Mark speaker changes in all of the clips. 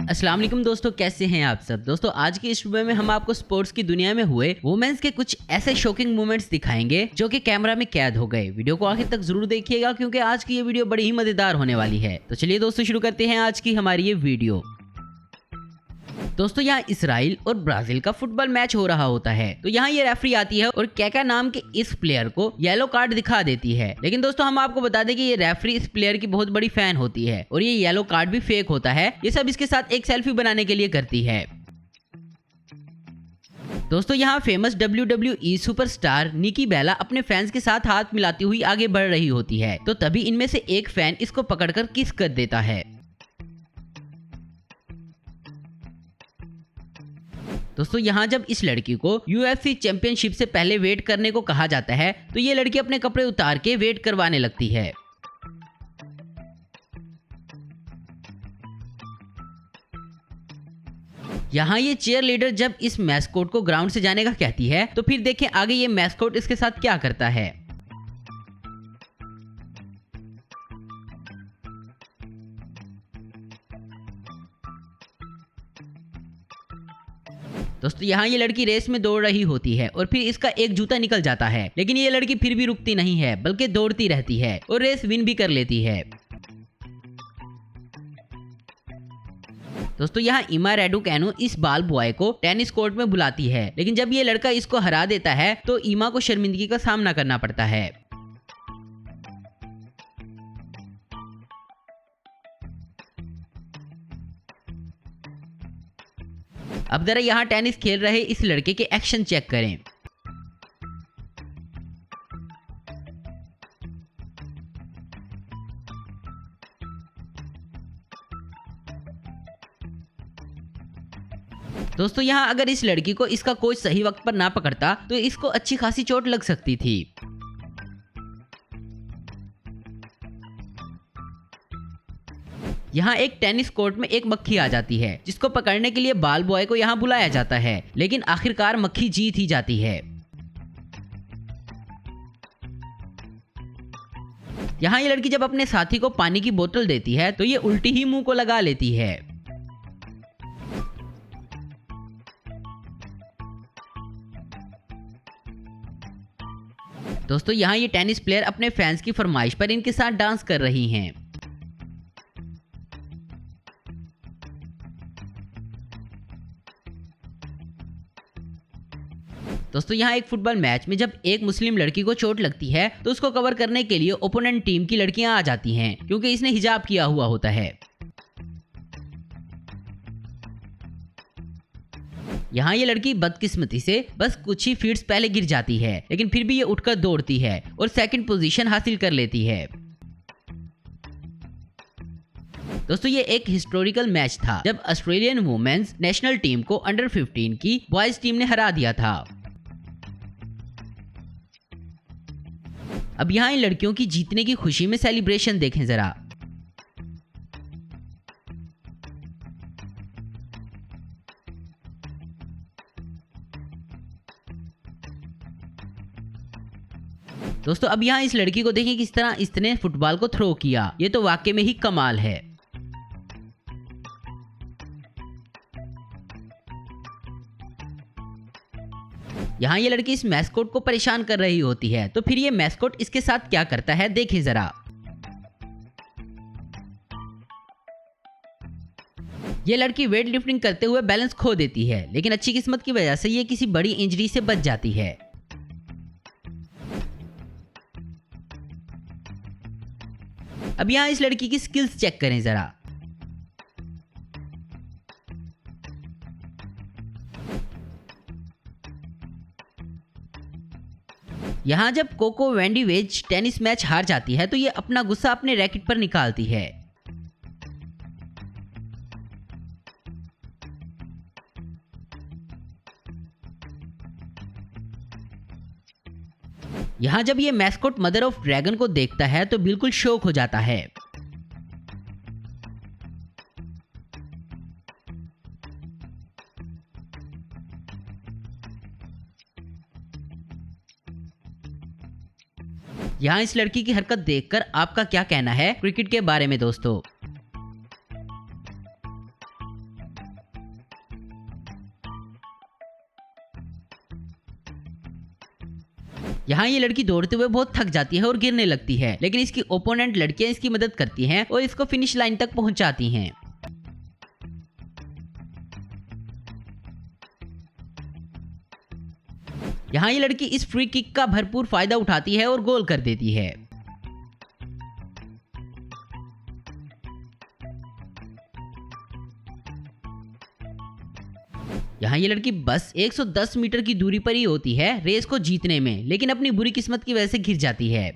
Speaker 1: अस्सलाम वालेकुम दोस्तों, कैसे हैं आप सब। दोस्तों आज की इस वीडियो में हम आपको स्पोर्ट्स की दुनिया में हुए वुमेन्स के कुछ ऐसे शॉकिंग मोमेंट्स दिखाएंगे जो कि कैमरा में कैद हो गए। वीडियो को आखिर तक जरूर देखिएगा क्योंकि आज की ये वीडियो बड़ी ही मजेदार होने वाली है। तो चलिए दोस्तों शुरू करते हैं आज की हमारी ये वीडियो। दोस्तों यहाँ इसराइल और ब्राजील का फुटबॉल मैच हो रहा होता है, तो यहाँ ये रेफरी आती है और कैका नाम के इस प्लेयर को येलो कार्ड दिखा देती है। लेकिन दोस्तों हम आपको बता दें कि ये रेफरी इस प्लेयर की बहुत बड़ी फैन होती है और ये येलो कार्ड भी फेक होता है। ये सब इसके साथ एक सेल्फी बनाने के लिए करती है। दोस्तों यहाँ फेमस WWE सुपरस्टार निकी बेला अपने फैंस के साथ हाथ मिलाती हुई आगे बढ़ रही होती है, तो तभी इनमें से एक फैन इसको पकड़कर किस कर देता है। दोस्तों यहाँ जब इस लड़की को UFC चैंपियनशिप से पहले वेट करने को कहा जाता है, तो ये लड़की अपने कपड़े उतार के वेट करवाने लगती है। यहाँ ये चीयर लीडर जब इस मैस्कोट को ग्राउंड से जाने का कहती है, तो फिर देखें आगे ये मैस्कोट इसके साथ क्या करता है। दोस्तों यहाँ ये लड़की रेस में दौड़ रही होती है और फिर इसका एक जूता निकल जाता है, लेकिन ये लड़की फिर भी रुकती नहीं है बल्कि दौड़ती रहती है और रेस विन भी कर लेती है। दोस्तों यहाँ इमा रैडुकैनु इस बाल बॉय को टेनिस कोर्ट में बुलाती है, लेकिन जब ये लड़का इसको हरा देता है तो इमा को शर्मिंदगी का सामना करना पड़ता है। अब जरा यहाँ टेनिस खेल रहे इस लड़के के एक्शन चेक करें। दोस्तों यहाँ अगर इस लड़की को इसका कोच सही वक्त पर ना पकड़ता तो इसको अच्छी खासी चोट लग सकती थी। यहाँ एक टेनिस कोर्ट में एक मक्खी आ जाती है जिसको पकड़ने के लिए बाल बॉय को यहाँ बुलाया जाता है, लेकिन आखिरकार मक्खी जीत ही जाती है। यहाँ ये लड़की जब अपने साथी को पानी की बोतल देती है तो ये उल्टी ही मुंह को लगा लेती है। दोस्तों यहाँ ये टेनिस प्लेयर अपने फैंस की फरमाइश पर इनके साथ डांस कर रही हैं। दोस्तों यहाँ एक फुटबॉल मैच में जब एक मुस्लिम लड़की को चोट लगती है तो उसको कवर करने के लिए ओपोनेंट टीम की लड़कियां आ जाती हैं क्योंकि इसने हिजाब किया हुआ होता है। यहाँ ये लड़की बदकिस्मती से बस कुछ ही फीट्स पहले गिर जाती है, लेकिन फिर भी ये उठकर दौड़ती है और सेकंड पोजीशन हासिल कर लेती है। दोस्तों ये एक हिस्टोरिकल मैच था जब ऑस्ट्रेलियन वुमेन्स नेशनल टीम को अंडर 15 की बॉयज टीम ने हरा दिया था। अब यहाँ इन लड़कियों की जीतने की खुशी में सेलिब्रेशन देखें जरा। दोस्तों अब यहाँ इस लड़की को देखें किस तरह इसने फुटबॉल को थ्रो किया, ये तो वाकई में ही कमाल है। यहाँ ये लड़की इस मैस्कोट को परेशान कर रही होती है, तो फिर ये मैस्कोट इसके साथ क्या करता है देखें जरा। ये लड़की वेट लिफ्टिंग करते हुए बैलेंस खो देती है, लेकिन अच्छी किस्मत की वजह से ये किसी बड़ी इंजरी से बच जाती है। अब यहाँ इस लड़की की स्किल्स चेक करें जरा। यहाँ जब कोको वेंडीवेज टेनिस मैच हार जाती है तो ये अपना गुस्सा अपने रैकेट पर निकालती है। यहाँ जब ये मैस्कोट मदर ऑफ ड्रैगन को देखता है तो बिल्कुल शॉक हो जाता है। यहाँ इस लड़की की हरकत देखकर आपका क्या कहना है क्रिकेट के बारे में दोस्तों। यहाँ ये लड़की दौड़ते हुए बहुत थक जाती है और गिरने लगती है, लेकिन इसकी ओपोनेंट लड़कियां इसकी मदद करती हैं और इसको फिनिश लाइन तक पहुंचाती हैं। यहाँ ये लड़की इस फ्री किक का भरपूर फायदा उठाती है और गोल कर देती है। यहाँ ये लड़की बस 110 मीटर की दूरी पर ही होती है रेस को जीतने में, लेकिन अपनी बुरी किस्मत की वजह से गिर जाती है।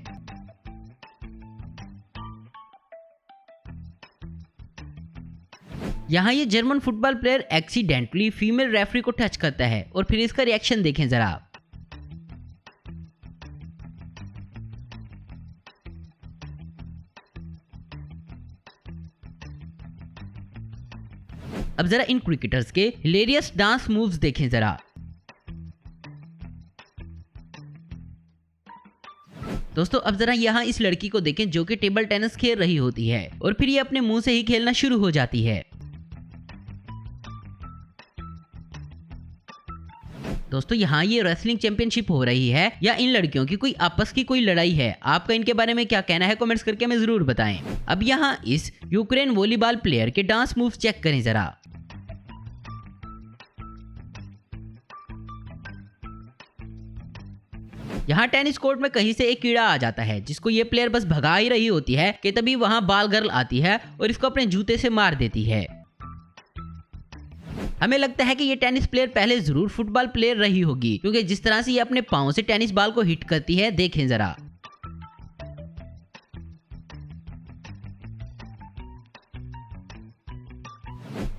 Speaker 1: यहाँ ये German football player accidentally female referee को टच करता है और फिर इसका रिएक्शन देखें जरा। अब जरा इन क्रिकेटर्स के हिलेरियस डांस मूव्स देखें जरा। दोस्तों अब जरा यहाँ इस लड़की को देखें जो कि टेबल टेनिस खेल रही होती है और फिर ये अपने मुंह से ही खेलना शुरू हो जाती है। दोस्तों यहाँ ये रेसलिंग चैंपियनशिप हो रही है या इन लड़कियों की कोई आपस की कोई लड़ाई है? आपका इनके बारे में क्या कहना है कमेंट्स करके हमें जरूर बताएं। अब यहाँ इस यूक्रेन वॉलीबॉल प्लेयर के डांस मूव्स चेक करें जरा। यहाँ टेनिस कोर्ट में कहीं से एक कीड़ा आ जाता है जिसको ये प्लेयर बस भगा ही रही होती है कि तभी वहां बाल गर्ल आती है और इसको अपने जूते से मार देती है। हमें लगता है कि ये टेनिस प्लेयर पहले जरूर फुटबॉल प्लेयर रही होगी, क्योंकि जिस तरह से ये अपने पांव से टेनिस बॉल को हिट करती है देखें जरा।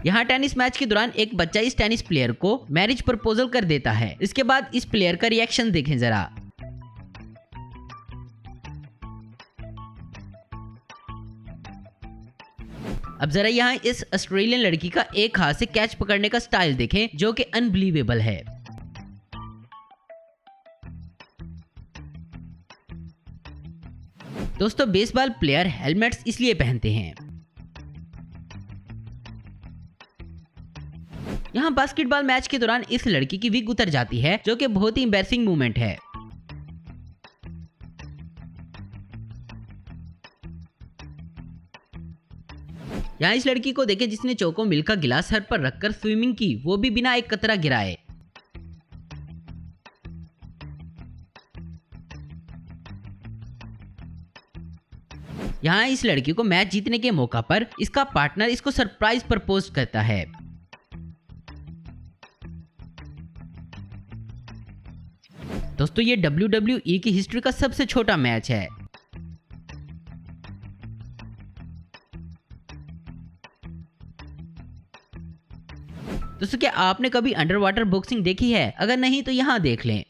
Speaker 1: यहाँ टेनिस मैच के दौरान एक बच्चा इस टेनिस प्लेयर को मैरिज प्रपोजल कर देता है। इसके बाद इस प्लेयर का रिएक्शन देखें जरा। अब जरा यहाँ इस ऑस्ट्रेलियन लड़की का एक हाथ से कैच पकड़ने का स्टाइल देखें जो कि अनबिलीवेबल है। दोस्तों बेसबॉल प्लेयर हेलमेट्स इसलिए पहनते हैं। यहाँ बास्केटबॉल मैच के दौरान इस लड़की की विग उतर जाती है जो कि बहुत ही एम्बैरसिंग मूवमेंट है। यहाँ इस लड़की को देखें जिसने चोको मिल्क का गिलास सर पर रखकर स्विमिंग की, वो भी बिना एक कतरा गिराए। यहाँ इस लड़की को मैच जीतने के मौका पर इसका पार्टनर इसको सरप्राइज प्रपोज करता है। दोस्तों ये WWE की हिस्ट्री का सबसे छोटा मैच है। दोस्तों क्या आपने कभी अंडर वाटर बॉक्सिंग देखी है? अगर नहीं तो यहाँ देख लें।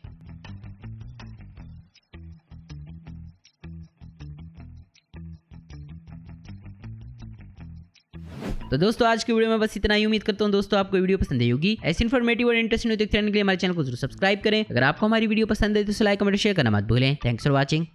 Speaker 1: तो दोस्तों आज की वीडियो में बस इतना ही। उम्मीद करता हूँ दोस्तों आपको वीडियो पसंद आई होगी। ऐसी इन्फॉर्मेटिव और इंटरेस्टिंग वीडियो देखने के लिए हमारे चैनल को जरूर सब्सक्राइब करें। अगर आपको हमारी वीडियो पसंद है तो लाइक कमेंट शेयर करना मत भूलें। Thanks for watching.